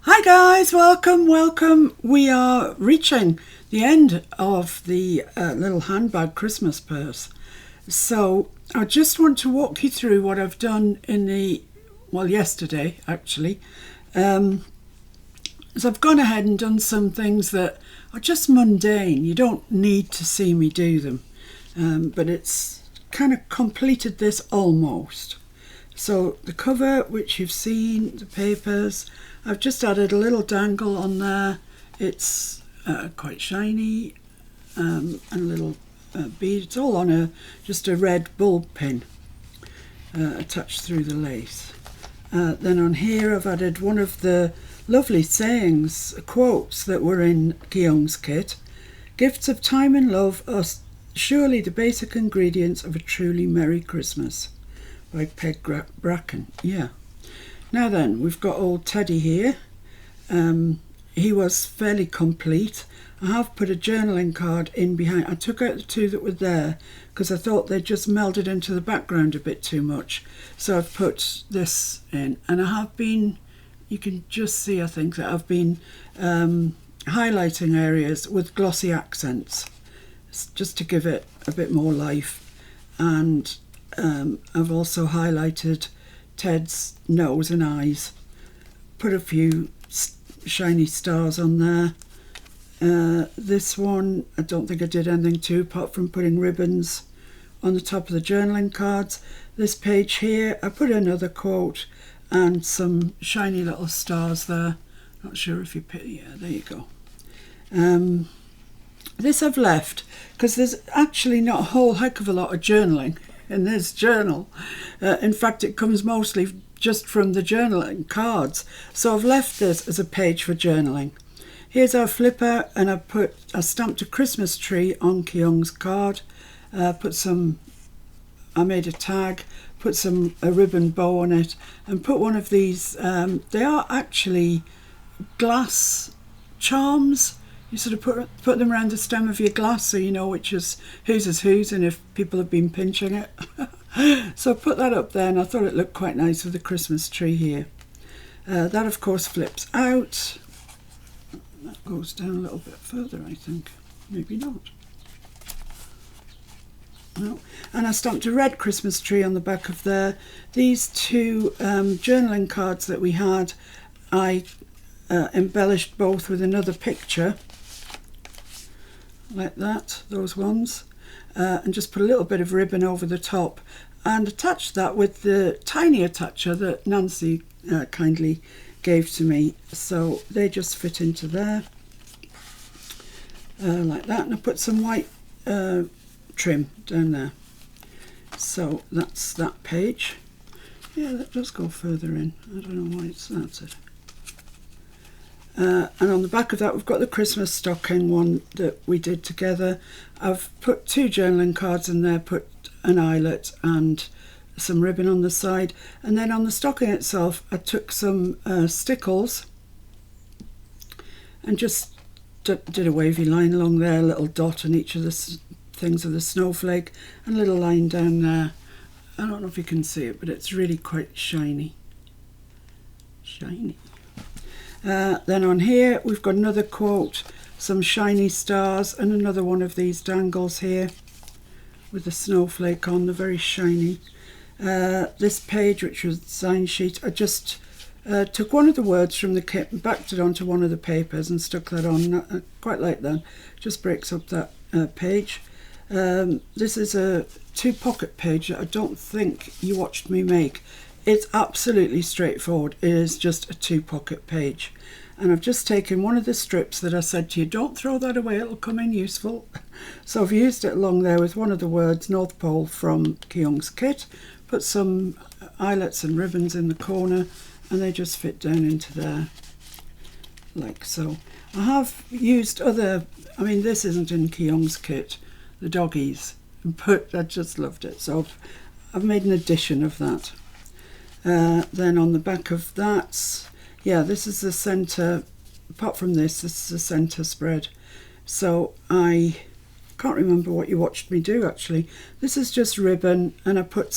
Hi guys, welcome. We are reaching the end of the little handbag Christmas purse. So I just want to walk you through what I've done yesterday actually. So I've gone ahead and done some things that are just mundane. You don't need to see me do them. But it's kind of completed this almost. So the cover, which you've seen, the papers, I've just added a little dangle on there. It's quite shiny and a little bead. It's all on just a red bulb pin attached through the lace. Then on here I've added one of the lovely sayings, quotes that were in Kyung's kit. Gifts of time and love are surely the basic ingredients of a truly Merry Christmas, by Peg Bracken. Yeah. Now then, we've got old Teddy here. He was fairly complete. I have put a journaling card in behind. I took out the two that were there because I thought they just melded into the background a bit too much. So I've put this in, and I have been, you can just see, I think, that I've been highlighting areas with glossy accents just to give it a bit more life. And I've also highlighted Ted's nose and eyes, put a few shiny stars on there. This one, I don't think I did anything to, apart from putting ribbons on the top of the journaling cards. This page here, I put another quote and some shiny little stars there. Not sure if you put, yeah, there you go. This I've left because there's actually not a whole heck of a lot of journaling in this journal. In fact, it comes mostly just from the journaling cards. So I've left this as a page for journaling. Here's our flipper, and I stamped a Christmas tree on Kyung's card. I made a tag, put a ribbon bow on it, and put one of these, they are actually glass charms. You sort of put them around the stem of your glass so you know which is whose and if people have been pinching it. So I put that up there, and I thought it looked quite nice with the Christmas tree here. That of course flips out. That goes down a little bit further, I think. Maybe not. No. And I stamped a red Christmas tree on the back of there. These two journaling cards that we had, I embellished both with another picture like that, those ones, and just put a little bit of ribbon over the top and attached that with the tiny attacher that Nancy kindly gave to me. So they just fit into there like that, and I put some white trim down there. So that's that page. Yeah, that does go further in. I don't know why that's it. And on the back of that we've got the Christmas stocking one that we did together. I've put two journaling cards in there, put an eyelet and some ribbon on the side, and then on the stocking itself I took some stickles and just did a wavy line along there, a little dot on each of the things of the snowflake, and a little line down there. I don't know if you can see it, but it's really quite shiny. Then on here we've got another quote, some shiny stars, and another one of these dangles here with the snowflake on, the very shiny. This page, which was the design sheet, I just took one of the words from the kit and backed it onto one of the papers and stuck that on. I quite like that, just breaks up that page. This is a 2-pocket page that I don't think you watched me make. It's absolutely straightforward. It is just a 2-pocket page. And I've just taken one of the strips that I said to you, don't throw that away, it'll come in useful. So I've used it along there with one of the words, North Pole, from Kyung's kit. Put some eyelets and ribbons in the corner, and they just fit down into there, like so. I have used this isn't in Kyung's kit, the doggies, but I just loved it. So I've made an edition of that. Then on the back of that, yeah, this is the centre. Apart from this is the centre spread. So I can't remember what you watched me do actually. This is just ribbon, and I put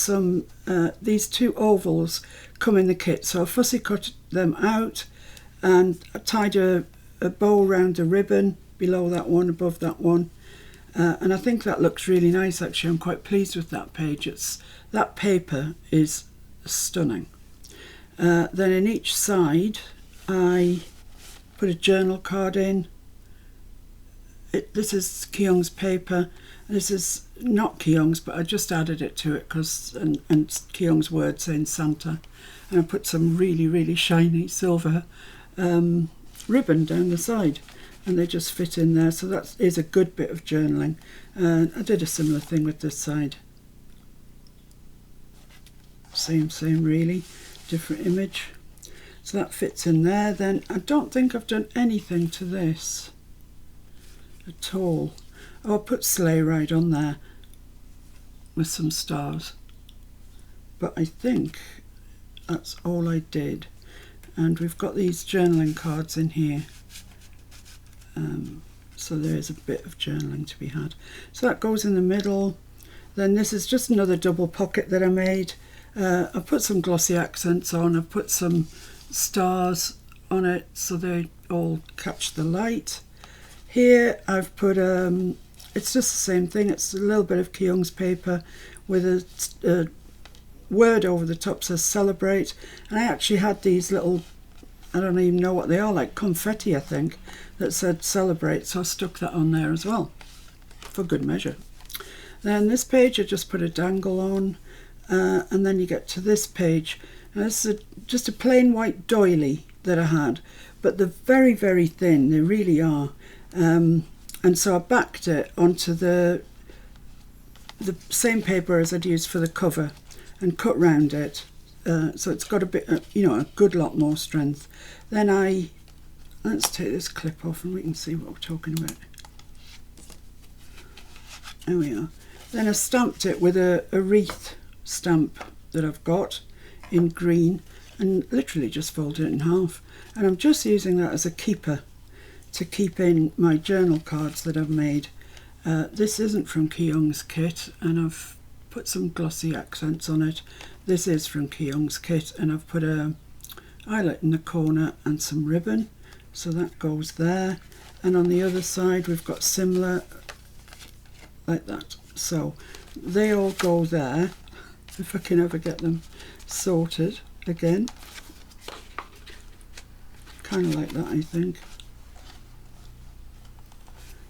these two ovals come in the kit. So I fussy cut them out and I tied a bow around the ribbon below that one, above that one, and I think that looks really nice actually. I'm quite pleased with that page. That paper is stunning. Then in each side I put a journal card in. This is Keong's paper. This is not Keong's, but I just added it to it because and Keong's word saying Santa, and I put some really, really shiny silver ribbon down the side, and they just fit in there. So that is a good bit of journaling. I did a similar thing with this side. Same really, different image. So that fits in there. Then I don't think I've done anything to this at all. Oh, I put Sleigh Ride on there with some stars, but I think that's all I did. And we've got these journaling cards in here, so there's a bit of journaling to be had. So that goes in the middle. Then this is just another double pocket that I made. I've put some glossy accents on. I've put some stars on it so they all catch the light. Here I've put it's just the same thing. It's a little bit of Keong's paper with a word over the top says celebrate, and I actually had these little, I don't even know what they are, like confetti I think, that said celebrate, so I stuck that on there as well for good measure. Then this page I just put a dangle on, and then you get to this page. Now this is just a plain white doily that I had, but they're very, very thin, they really are. And so I backed it onto the same paper as I'd used for the cover and cut round it, so it's got a bit, a good lot more strength. Then let's take this clip off and we can see what we're talking about. There we are. Then I stamped it with a wreath stamp that I've got in green, and literally just folded it in half. And I'm just using that as a keeper to keep in my journal cards that I've made. This isn't from Keong's kit, and I've put some glossy accents on it. This is from Keong's kit, and I've put a eyelet in the corner and some ribbon, so that goes there. And on the other side we've got similar, like that. So they all go there, if I can ever get them sorted again. Kind of like that, I think.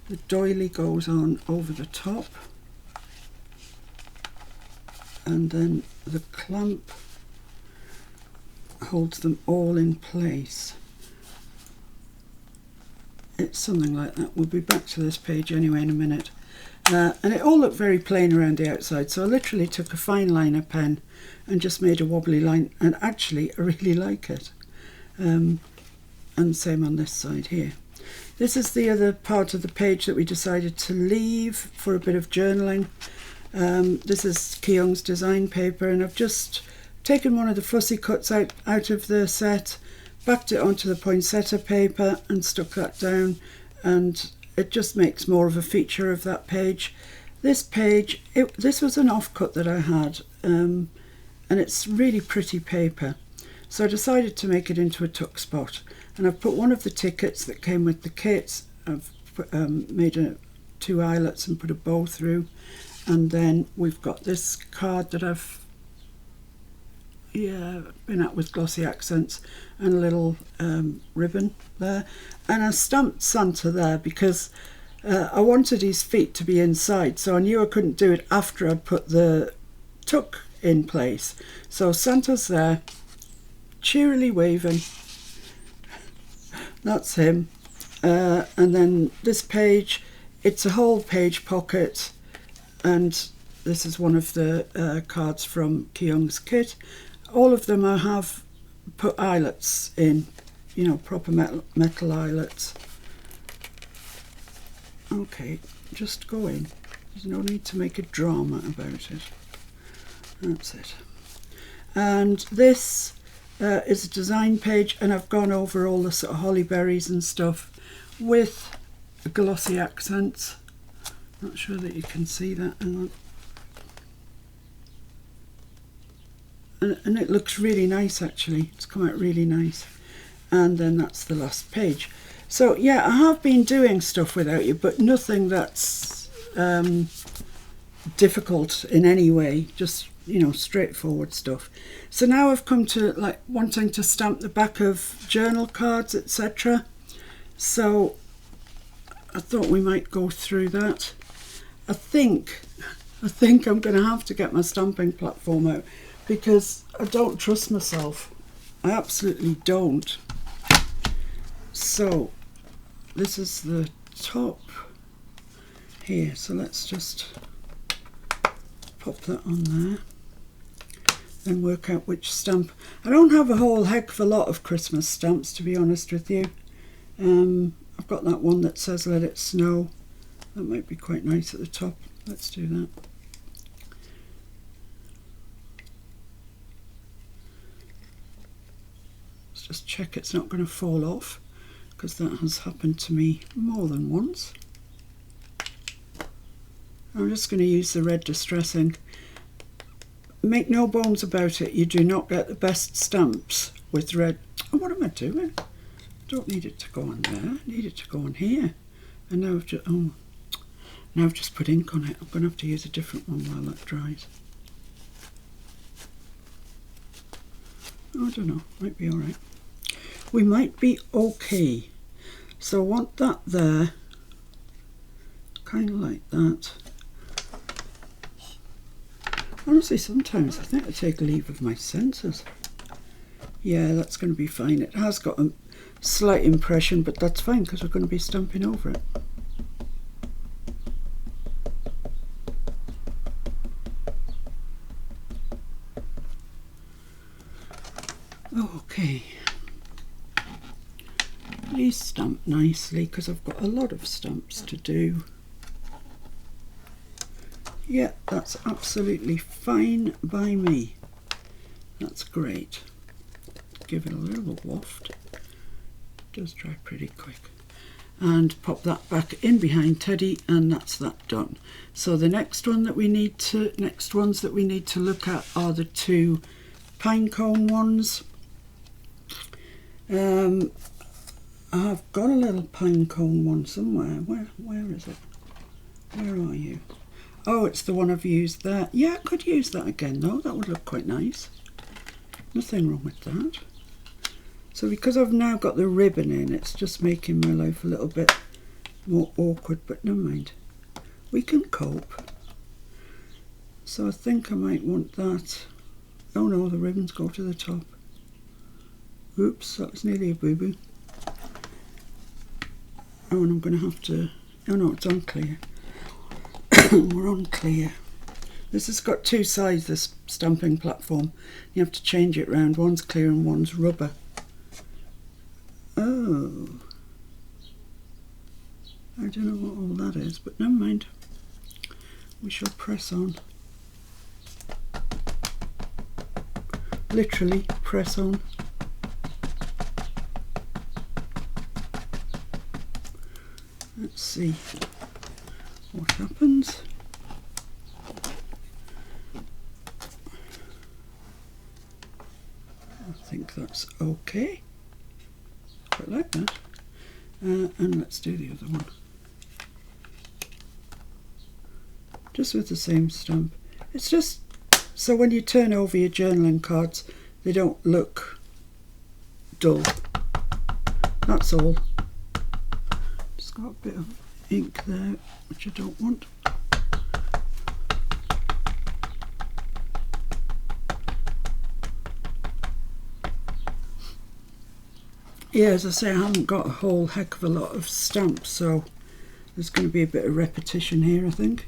The doily goes on over the top, and then the clamp holds them all in place. It's something like that. We'll be back to this page anyway in a minute. And it all looked very plain around the outside, so I literally took a fine liner pen and just made a wobbly line, and actually I really like it. And same on this side here. This is the other part of the page that we decided to leave for a bit of journaling. This is Keong's design paper, and I've just taken one of the fussy cuts out of the set, backed it onto the poinsettia paper and stuck that down, and it just makes more of a feature of that page. This page, this was an offcut that I had, and it's really pretty paper. So I decided to make it into a tuck spot, and I've put one of the tickets that came with the kits. I've made 2 eyelets and put a bow through, and then we've got this card that I've been at with glossy accents and a little ribbon there, and I stamped Santa there because I wanted his feet to be inside, so I knew I couldn't do it after I'd put the tuck in place. So Santa's there, cheerily waving. That's him. And then this page, it's a whole page pocket, and this is one of the cards from Keong's kit. All of them I have put eyelets in, proper metal eyelets. Okay, just go in. There's no need to make a drama about it. That's it. And this is a design page, and I've gone over all the sort of holly berries and stuff with glossy accents. Not sure that you can see that. Hang on. And it looks really nice actually. It's come out really nice. and then that's the last page. So yeah, I have been doing stuff without you, but nothing that's difficult in any way, just, you know, straightforward stuff. So now I've come to like wanting to stamp the back of journal cards, etc. So I thought we might go through that. I think I'm going to have to get my stamping platform out because I don't trust myself. I absolutely don't. So this is the top here, so let's just pop that on there and work out which stamp. I don't have a whole heck of a lot of Christmas stamps, to be honest with you. I've got that one that says "Let It Snow." That might be quite nice at the top. Let's do that. Let's just check it's not going to fall off, because that has happened to me more than once. I'm just going to use the red distress ink. Make no bones about it, you do not get the best stamps with red. Oh, what am I doing? I don't need it to go on there, I need it to go on here. And now I've just put ink on it. I'm going to have to use a different one while that dries. Oh, I don't know, might be alright. We might be okay. So I want that there, kind of like that. Honestly, sometimes I think I take leave of my senses. Yeah, that's going to be fine. It has got a slight impression, but that's fine because we're going to be stamping over it. Okay. Please stamp nicely because I've got a lot of stamps to do. Yeah, that's absolutely fine by me. That's great. Give it a little waft. It does dry pretty quick. And pop that back in behind Teddy, and that's that done. So the next ones that we need to look at are the two pine cone ones. I've got a little pine cone one somewhere. Where is it? Where are you? Oh, it's the one I've used there. Yeah, I could use that again though. That would look quite nice. Nothing wrong with that. So because I've now got the ribbon in, it's just making my life a little bit more awkward, but never mind. We can cope. So I think I might want that. Oh no, the ribbons go to the top. Oops, that was nearly a boo-boo. Oh, and I'm going to have to... Oh no, it's on clear. We're on clear. This has got two sides, this stamping platform. You have to change it round. One's clear and one's rubber. Oh. I don't know what all that is, but never mind. We shall press on. Literally press on. Let's see what happens. I think that's okay. Quite like that. And let's do the other one. Just with the same stamp. It's just so when you turn over your journaling cards, they don't look dull. That's all. Just got a bit of ink there, which I don't want. Yeah, as I say, I haven't got a whole heck of a lot of stamps, so there's going to be a bit of repetition here, I think.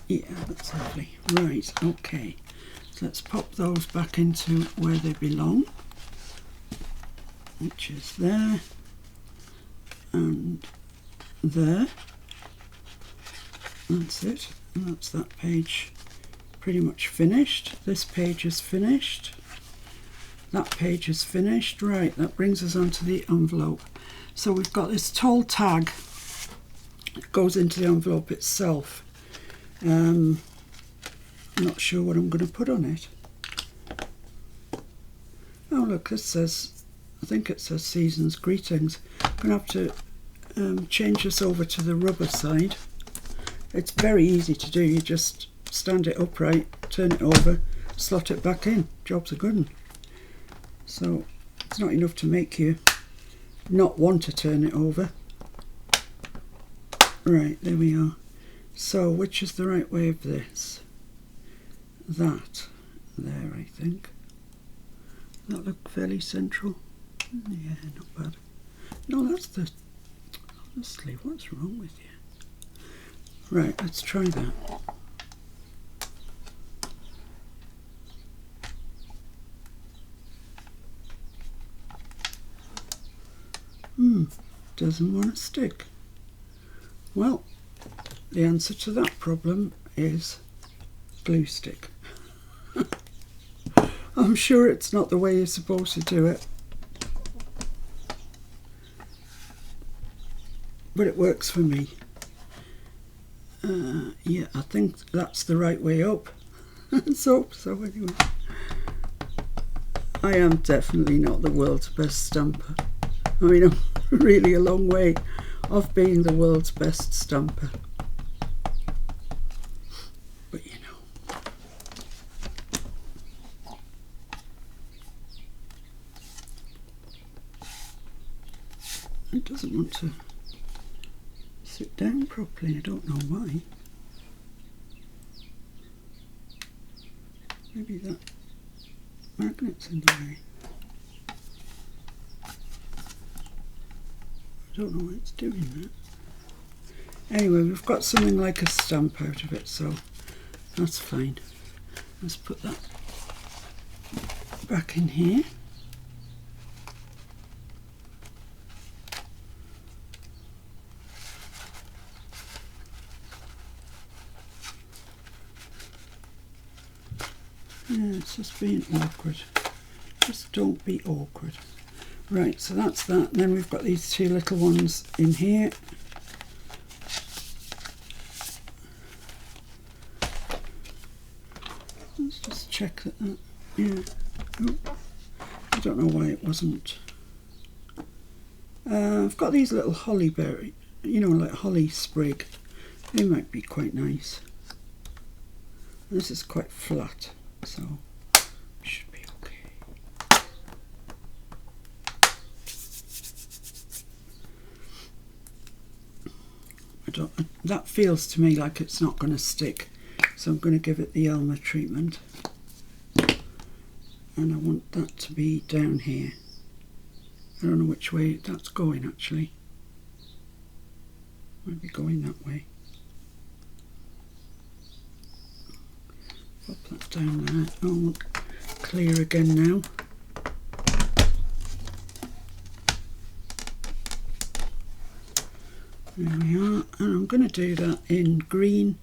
Yeah, that's lovely. Right, okay. So let's pop those back into where they belong, which is there and there. That's it. And that's that page pretty much finished. This page is finished. That page is finished. Right, that brings us onto the envelope. So we've got this tall tag that goes into the envelope itself. I'm not sure what I'm going to put on it. Oh look, this says, I think it says Season's Greetings. I'm going to have to change this over to the rubber side. It's very easy to do, you just stand it upright, turn it over, slot it back in, job's a good one. So it's not enough to make you not want to turn it over. Right, there we are. So which is the right way of this? That there, I think. Does that look fairly central? Yeah, not bad. No, that's the... Honestly, what's wrong with you? Right, let's try that. Doesn't want to stick. Well, the answer to that problem is glue stick. I'm sure it's not the way you're supposed to do it, but it works for me. Yeah, I think that's the right way up. So anyway, I am definitely not the world's best stamper. I mean, I'm really a long way off being the world's best stamper. But you know. It doesn't want to sit down properly, I don't know why. Maybe that magnet's in the way. I don't know why it's doing that. Anyway, we've got something like a stamp out of it, so that's fine. Let's put that back in here. Yeah, it's just being awkward. Just don't be awkward. Right, so that's that. And then we've got these two little ones in here. Let's just check that. Yeah. Oh, I don't know why it wasn't. I've got these little holly berry, you know, like holly sprig. They might be quite nice. This is quite flat, so it should be okay. That feels to me like it's not going to stick, so I'm going to give it the Elmer treatment, and I want that to be down here. I don't know which way that's going actually. Might be going that way. Pop that down there. Oh, clear again now. There we are, and I'm going to do that in green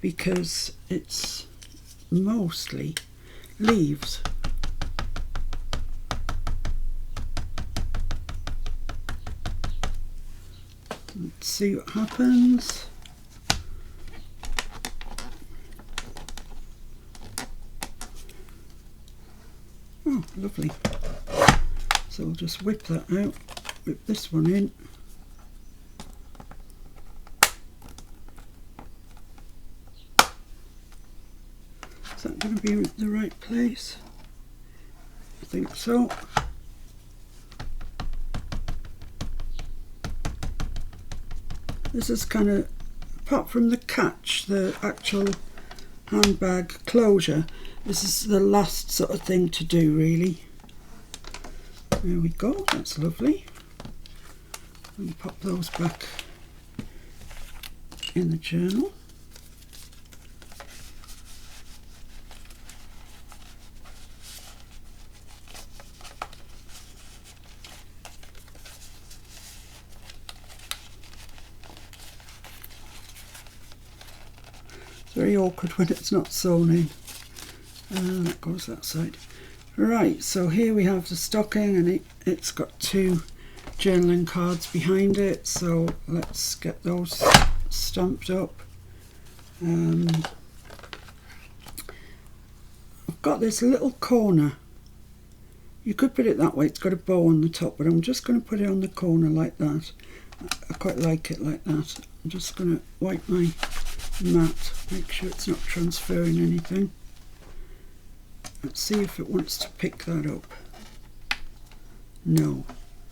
because it's mostly leaves. Let's see what happens. Oh, lovely. So we'll just whip that out, whip this one in. Is that going to be the right place? I think so. This is kind of, apart from the catch, the actual handbag closure, this is the last sort of thing to do really. There we go, that's lovely. And pop those back in the journal. It's very awkward when it's not sewn in. That goes that side. Right, so here we have the stocking, and it's got two journaling cards behind it, so let's get those stamped up. I've got this little corner. You could put it that way, it's got a bow on the top, but I'm just going to put it on the corner like that. I quite like it like that. I'm just going to wipe my mat, make sure it's not transferring anything. Let's see if it wants to pick that up. No,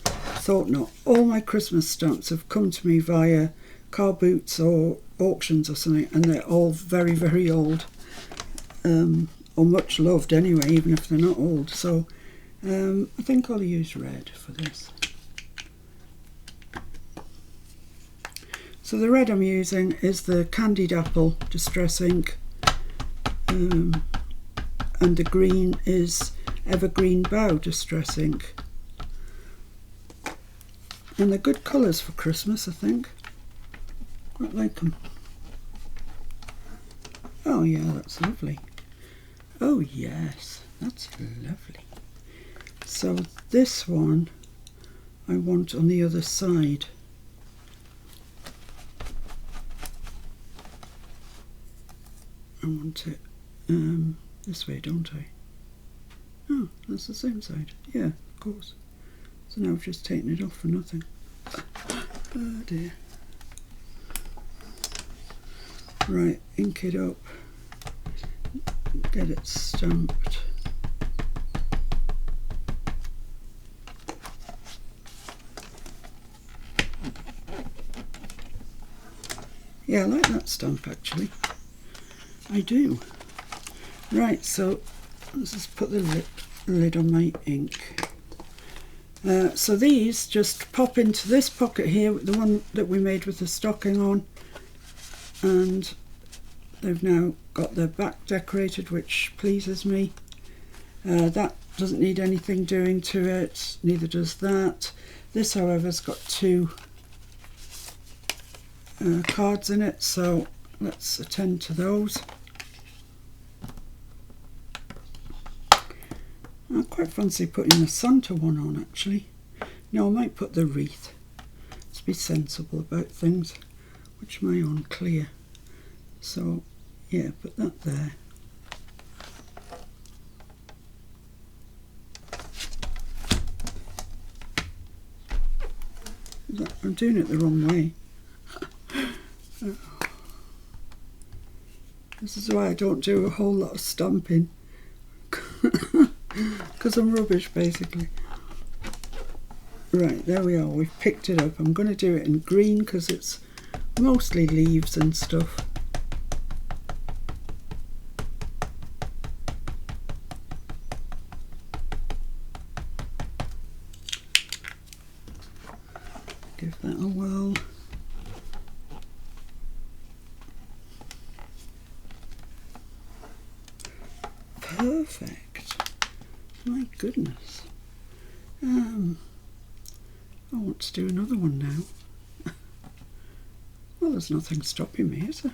thought not. All my Christmas stamps have come to me via car boots or auctions or something, and they're all very, very old, or much loved anyway, even if they're not old. So I think I'll use red for this. So the red I'm using is the Candied Apple Distress Ink, and the green is Evergreen Bough Distress Ink. And they're good colours for Christmas, I think. Quite like them. Oh yeah, that's lovely. Oh yes, that's lovely. So this one I want on the other side. I want it this way, don't I? Oh, that's the same side. Yeah, of course. So now I've just taken it off for nothing. Oh dear. Right, ink it up. Get it stamped. Yeah, I like that stamp actually. I do. Right, so let's just put the lid on my ink. So these just pop into this pocket here, the one that we made with the stocking on, and they've now got their back decorated, which pleases me. That doesn't need anything doing to it, neither does that. This, however, has got two cards in it, so let's attend to those. I quite fancy putting the Santa one on actually. No, I might put the wreath. Let's be sensible about things. Which am I on? Clear. So yeah, put that there. I'm doing it the wrong way. This is why I don't do a whole lot of stamping. Because I'm rubbish basically. Right, there we are, we've picked it up. I'm going to do it in green because it's mostly leaves and stuff. Give that a whirl. Perfect. My goodness. I want to do another one now. Well, there's nothing stopping me, is there?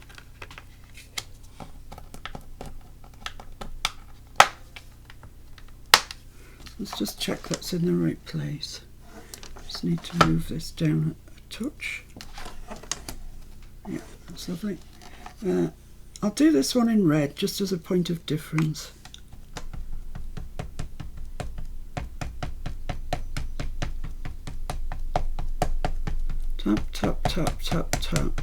Let's just check that's in the right place. Just need to move this down a touch. Yeah, that's lovely. I'll do this one in red just as a point of difference. Tap, tap, tap, tap, tap.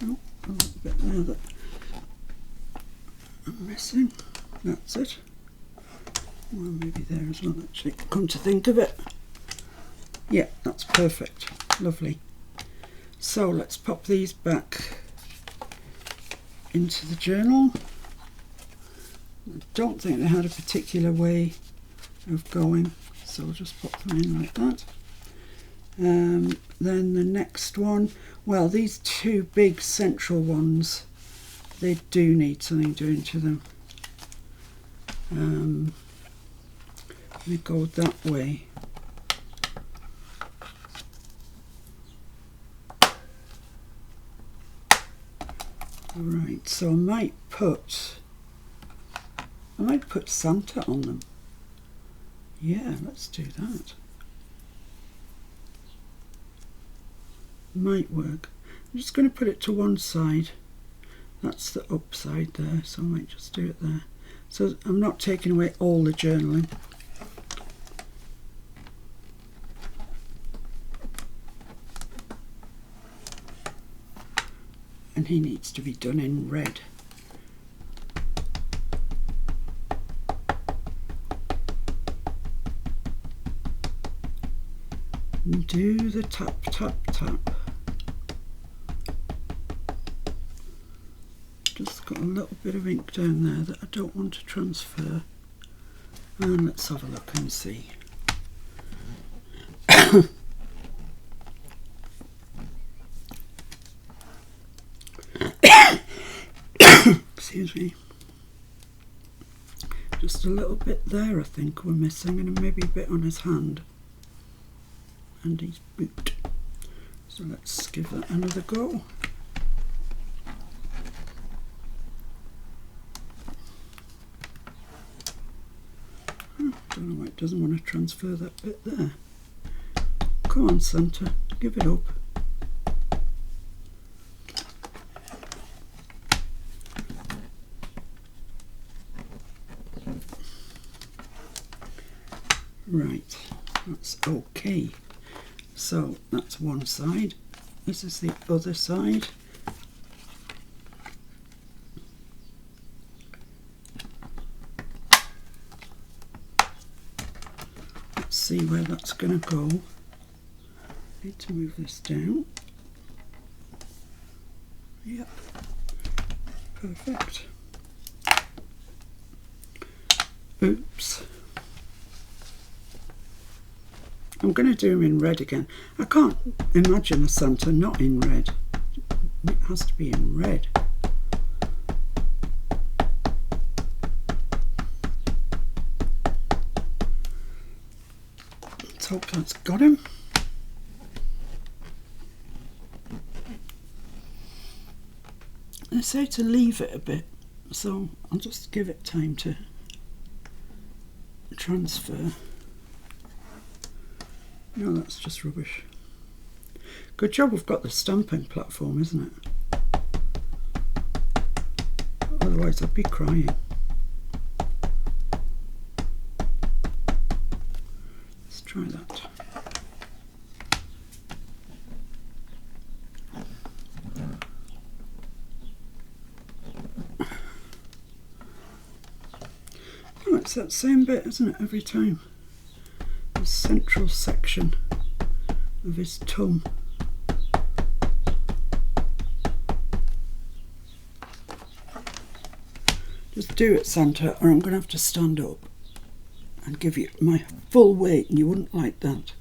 Oh, a little bit there that I'm missing. That's it. Well, maybe there as well, actually. Come to think of it. Yeah, that's perfect. Lovely. So let's pop these back into the journal. I don't think they had a particular way of going, so I'll just pop them in like that. Then the next one, well, these two big central ones, they do need something doing to them. They go that way. Right, so I might put Santa on them. Yeah, let's do that. might work. I'm just going to put it to one side. That's the upside there, so I might just do it there. So I'm not taking away all the journaling. And he needs to be done in red. And do the tap, tap, tap. Just got a little bit of ink down there that I don't want to transfer. And let's have a look and see. Excuse me. Just a little bit there I think we're missing, and maybe a bit on his hand and his boot. So let's give that another go. Don't know why it doesn't want to transfer that bit there. Come on, Santa, give it up. Right, that's okay. So that's one side. This is the other side. Let's see where that's going to go. Need to move this down. Yep, perfect. Oops. I'm going to do him in red again. I can't imagine a Santa not in red. It has to be in red. Let's hope that's got him. They say to leave it a bit, so I'll just give it time to transfer. No, that's just rubbish. Good job we've got the stamping platform, isn't it? Otherwise I'd be crying. Let's try that. Oh, it's that same bit, isn't it, every time? The central section of his tongue. Just do it, Santa, or I'm going to have to stand up and give you my full weight, and you wouldn't like that.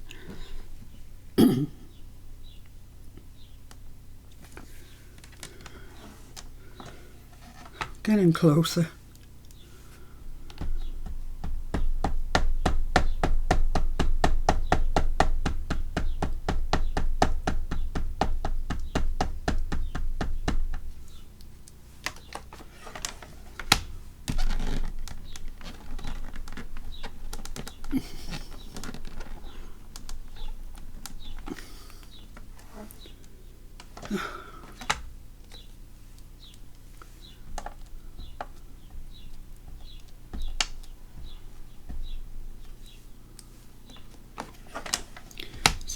Getting closer.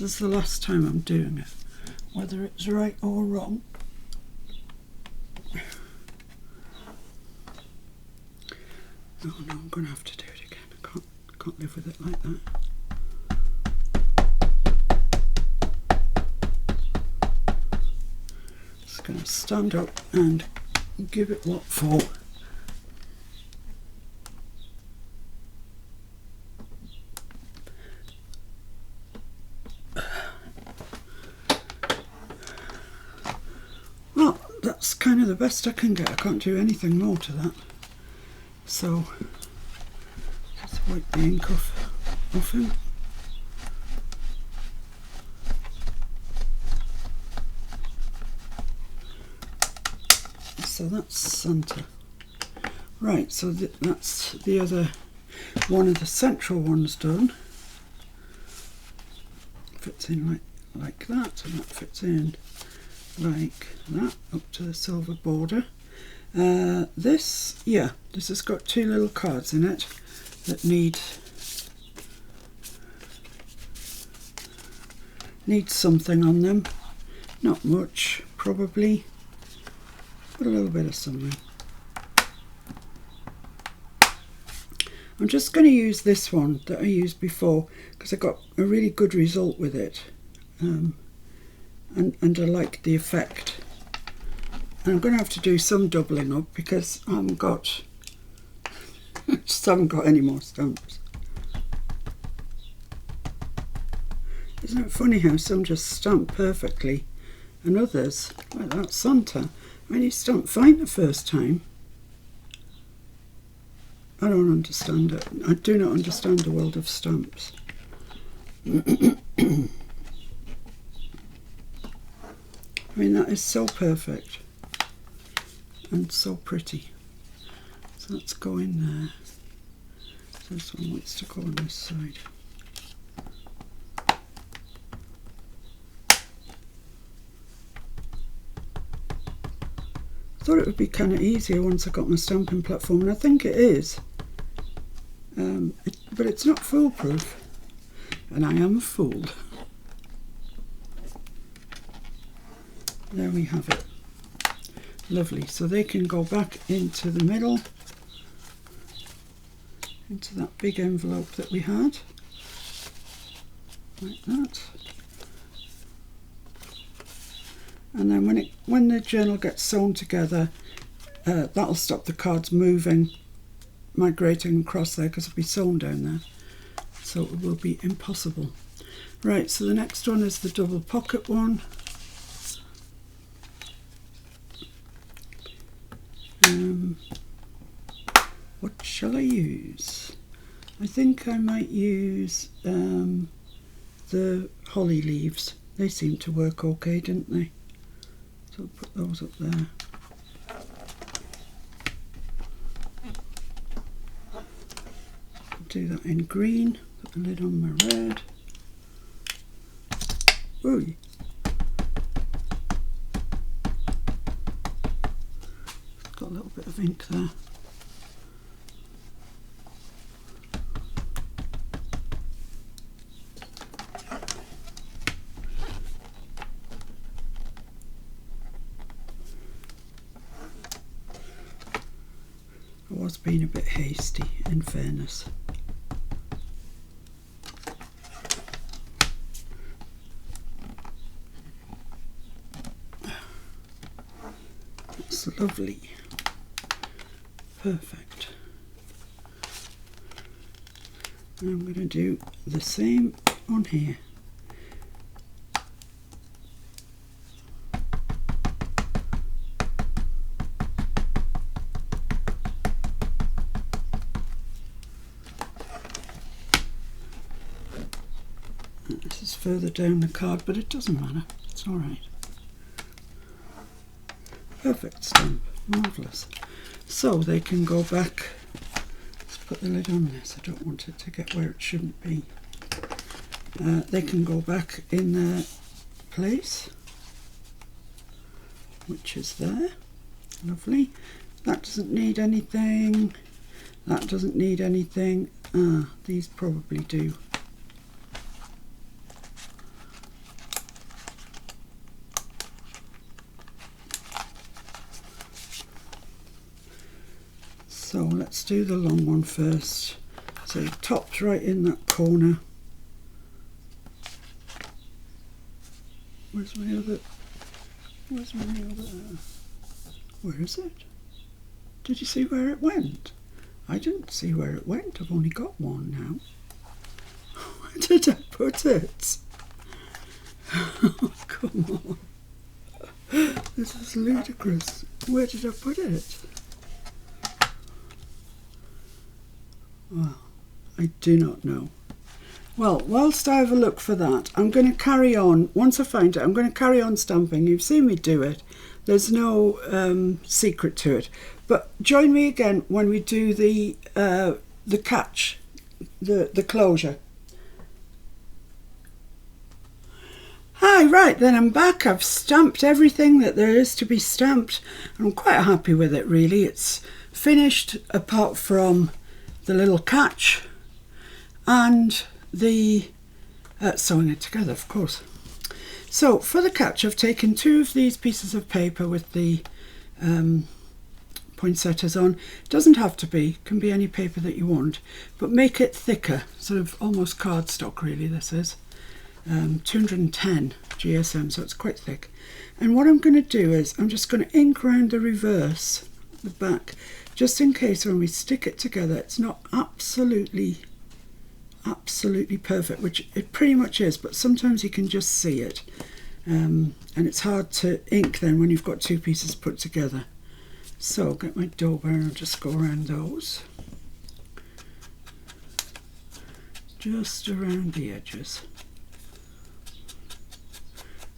This is the last time I'm doing it, whether it's right or wrong. No, I'm going to have to do it again. I can't live with it like that. Just going to stand up and give it what for. Well, that's kind of the best I can get. I can't do anything more to that. So, let's wipe the ink off him. So that's Santa. Right, so that's the other one of the central ones done. Fits in like that, and that fits in like that up to the silver border. This has got two little cards in it that need something on them. Not much, probably, but a little bit of something. I'm just going to use this one that I used before because I got a really good result with it, and I like the effect. And I'm going to have to do some doubling up because I haven't got any more stamps. Isn't it funny how some just stamp perfectly and others, like that Santa, I mean, he stamped fine the first time. I don't understand it. I do not understand the world of stamps. I mean, that is so perfect and so pretty. So let's go in there. So this one wants to go on this side. I thought it would be kind of easier once I got my stamping platform, and I think it is. But it's not foolproof, and I am fooled. There we have it. Lovely. So they can go back into the middle, into that big envelope that we had, like that. And then when the journal gets sewn together, that'll stop the cards moving, migrating across there, because it'll be sewn down there. So it will be impossible. Right, so the next one is the double pocket one. What shall I use? I think I might use the holly leaves. They seem to work okay, didn't they? So I'll put those up there. Do that in green, put the lid on my red. Ooh. Got a little bit of ink there. I was being a bit hasty, in fairness. That's lovely. Perfect. And I'm going to do the same on here. This is further down the card, but it doesn't matter. It's all right. Perfect stamp. Marvellous. So they can go back. Let's put the lid on this. I don't want it to get where it shouldn't be. They can go back in their place, which is there. Lovely. That doesn't need anything. That doesn't need anything. These probably do. So let's do the long one first. So it tops right in that corner. Where's my other? Where is it? Did you see where it went? I didn't see where it went. I've only got one now. Where did I put it? Oh, come on. This is ludicrous. Where did I put it? Well, I do not know. Well, whilst I have a look for that, I'm going to carry on. Once I find it, I'm going to carry on stamping. You've seen me do it. There's no secret to it. But join me again when we do the catch, the closure. Hi, right, then I'm back. I've stamped everything that there is to be stamped. I'm quite happy with it, really. It's finished apart from the little catch and the sewing it together, of course. So for the catch, I've taken 2 of these pieces of paper with the poinsettias on. It doesn't have to be, it can be any paper that you want, but make it thicker, sort of almost cardstock really this is. 210 GSM, so it's quite thick. And what I'm going to do is I'm just going to ink around the reverse, the back, just in case when we stick it together it's not absolutely perfect, which it pretty much is, but sometimes you can just see it, and it's hard to ink then when you've got 2 pieces put together. So I'll get my dauber and I'll just go around those, just around the edges.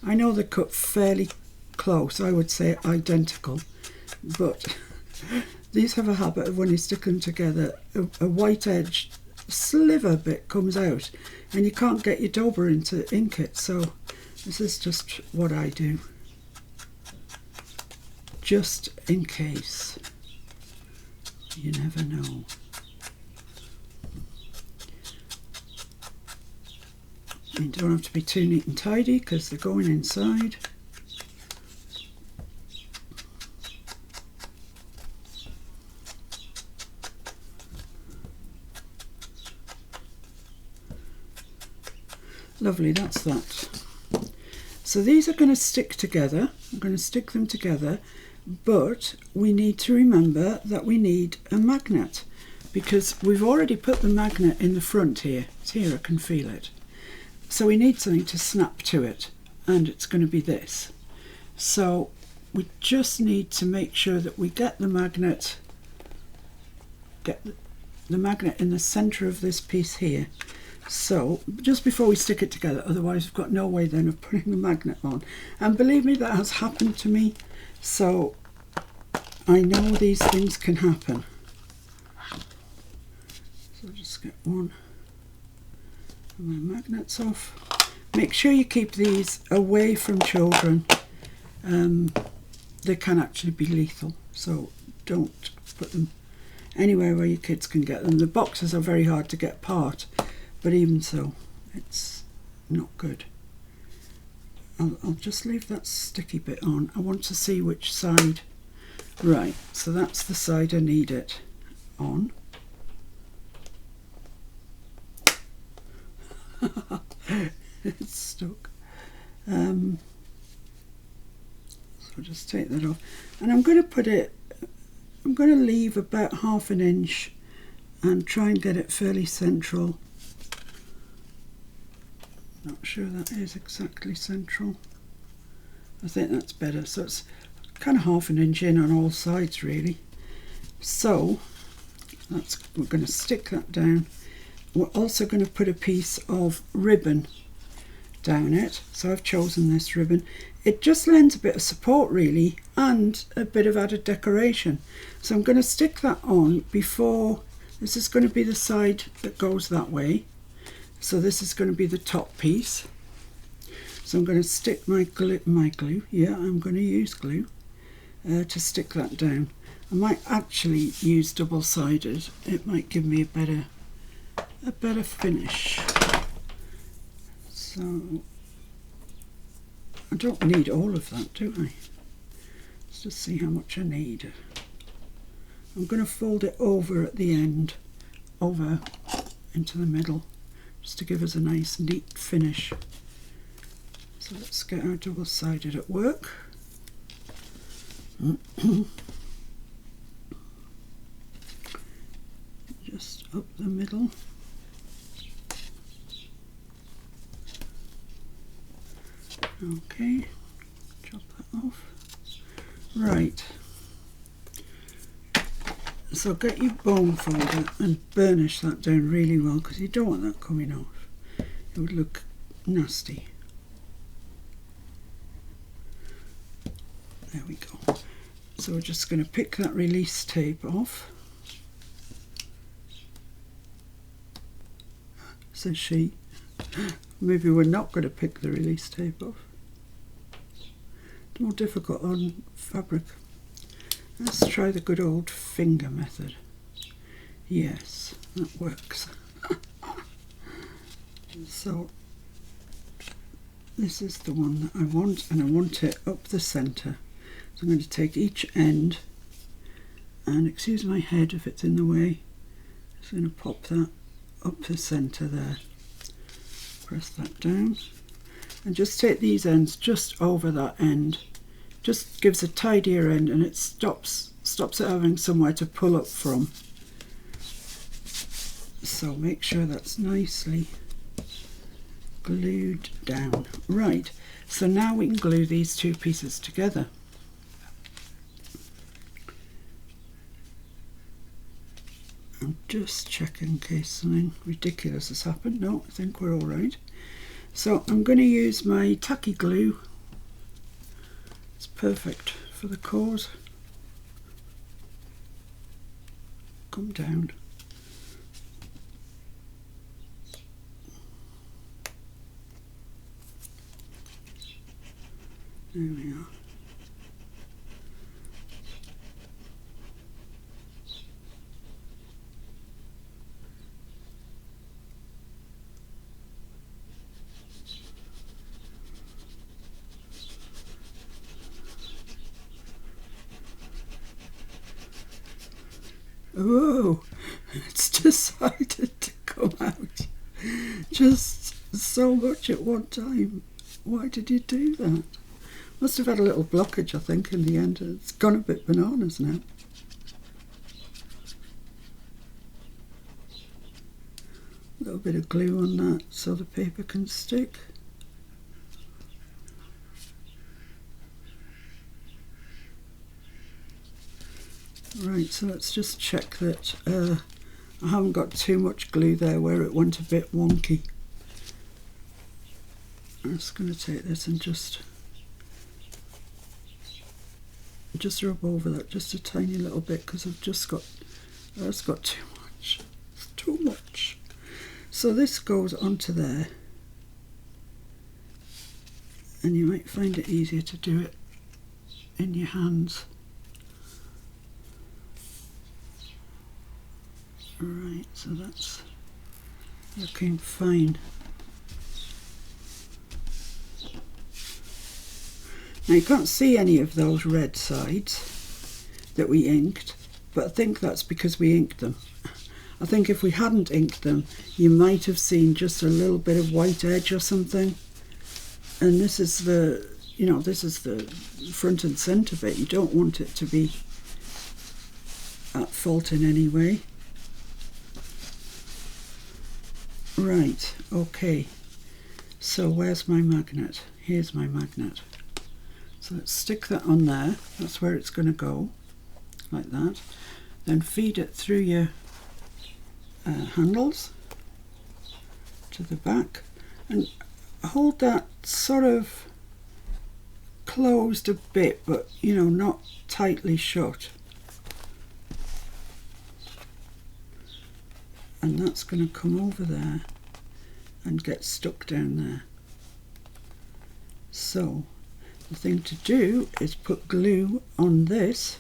I know they're cut fairly close, I would say identical, but these have a habit of when you stick them together, a white edge sliver bit comes out and you can't get your dauber in to ink it, so this is just what I do, just in case. You never know. You don't have to be too neat and tidy because they're going inside. Lovely, that's that. So these are going to stick together. I'm going to stick them together, but we need to remember that we need a magnet because we've already put the magnet in the front here. It's here, I can feel it. So we need something to snap to it, and it's going to be this. So we just need to make sure that we get the magnet in the centre of this piece here. So just before we stick it together, otherwise we've got no way then of putting the magnet on. And believe me, that has happened to me, so I know these things can happen. So I'll just get one of my magnets off. Make sure you keep these away from children. They can actually be lethal, so don't put them anywhere where your kids can get them. The boxes are very hard to get apart, but even so, it's not good. I'll just leave that sticky bit on. I want to see which side. Right, so that's the side I need it on. It's stuck. So I'll just take that off. And I'm going to leave about 1/2 inch and try and get it fairly central. Not sure that is exactly central. I think that's better. So it's kind of 1/2 inch in on all sides really. So we're going to stick that down. We're also going to put a piece of ribbon down it. So I've chosen this ribbon. It just lends a bit of support really and a bit of added decoration. So I'm going to stick that on before. This is going to be the side that goes that way. So this is going to be the top piece. So I'm going to stick my glue. Yeah, I'm going to use glue to stick that down. I might actually use double-sided. It might give me a better finish. So I don't need all of that, do I? Let's just see how much I need. I'm going to fold it over at the end, over into the middle, just to give us a nice neat finish. So let's get our double-sided at work. Just up the middle. Okay, chop that off. Right, so get your bone folder and burnish that down really well because you don't want that coming off. It would look nasty. There we go. So we're just going to pick that release tape off. Says she. Maybe we're not going to pick the release tape off. more difficult on fabric. Let's try the good old finger method. Yes, that works. So this is the one that I want, and I want it up the centre. So I'm going to take each end, and excuse my head if it's in the way, just going to pop that up the centre there. Press that down, and just take these ends just over that end. Just gives a tidier end, and it stops it having somewhere to pull up from. So make sure that's nicely glued down. Right, so now we can glue these two pieces together. I'm just checking in case something ridiculous has happened. No, I think we're all right. So I'm going to use my tacky glue. It's perfect for the cause. Come down. There we are. Oh, it's decided to come out just so much at one time. Why did you do that? Must have had a little blockage, I think, in the end. It's gone a bit bananas now. A little bit of glue on that so the paper can stick. Right, so let's just check that I haven't got too much glue there where it went a bit wonky. I'm just going to take this and just rub over that just a tiny little bit, because I've just got, that's got too much. It's too much. So this goes onto there, and you might find it easier to do it in your hands. Right, so that's looking fine. Now you can't see any of those red sides that we inked, but I think that's because we inked them. I think if we hadn't inked them, you might have seen just a little bit of white edge or something. And this is the, you know, this is the front and centre bit. You don't want it to be at fault in any way. Right, okay, so where's my magnet? Here's my magnet. So let's stick that on there. That's where it's going to go, like that. Then feed it through your handles to the back, and hold that sort of closed a bit, but you know, not tightly shut. And that's going to come over there and get stuck down there. So the thing to do is put glue on this,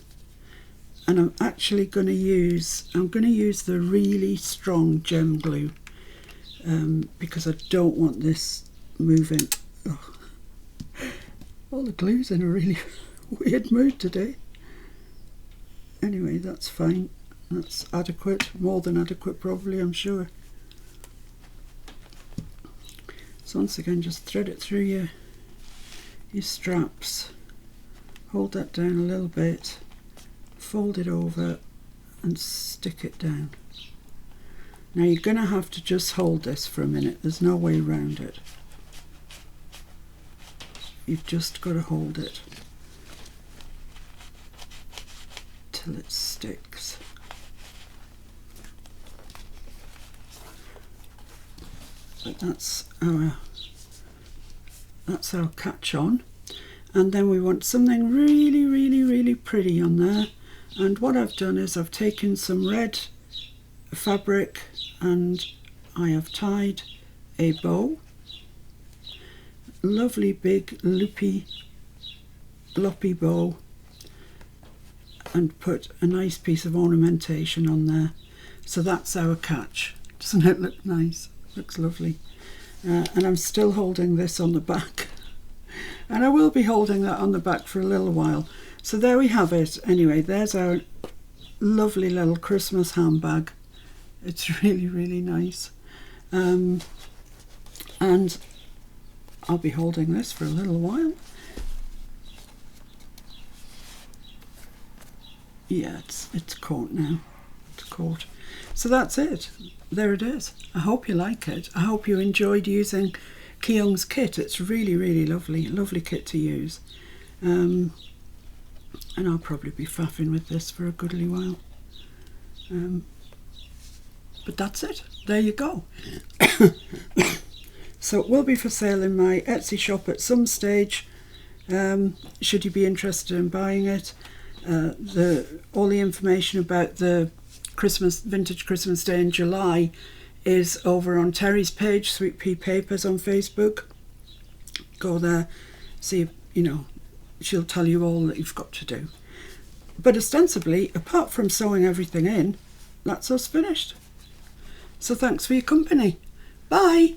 and I'm actually going to use, the really strong gem glue because I don't want this moving. Oh. All the glue's in a really weird mood today. Anyway, that's fine. That's adequate, more than adequate probably, I'm sure. So once again, just thread it through your straps. Hold that down a little bit, fold it over and stick it down. Now you're going to have to just hold this for a minute. There's no way around it. You've just got to hold it till it sticks. But that's our catch on, and then we want something really, really, really pretty on there. And what I've done is I've taken some red fabric and I have tied a bow, lovely big loopy loppy bow and put a nice piece of ornamentation on there. So that's our catch. Doesn't it look nice? Looks lovely. And I'm still holding this on the back. And I will be holding that on the back for a little while. So there we have it. Anyway, there's our lovely little Christmas handbag. It's really, really nice. And I'll be holding this for a little while. Yeah, it's caught now. It's caught. So that's it. There it is. I hope you like it. I hope you enjoyed using Keong's kit. It's really, really lovely. Lovely kit to use. And I'll probably be faffing with this for a goodly while. But that's it. There you go. So it will be for sale in my Etsy shop at some stage. Should you be interested in buying it. All the information about the Vintage Christmas Day in July is over on Terry's page, Sweet Pea Papers on Facebook. Go there, see, she'll tell you all that you've got to do. But ostensibly, apart from sewing everything in, that's us finished. So thanks for your company. Bye.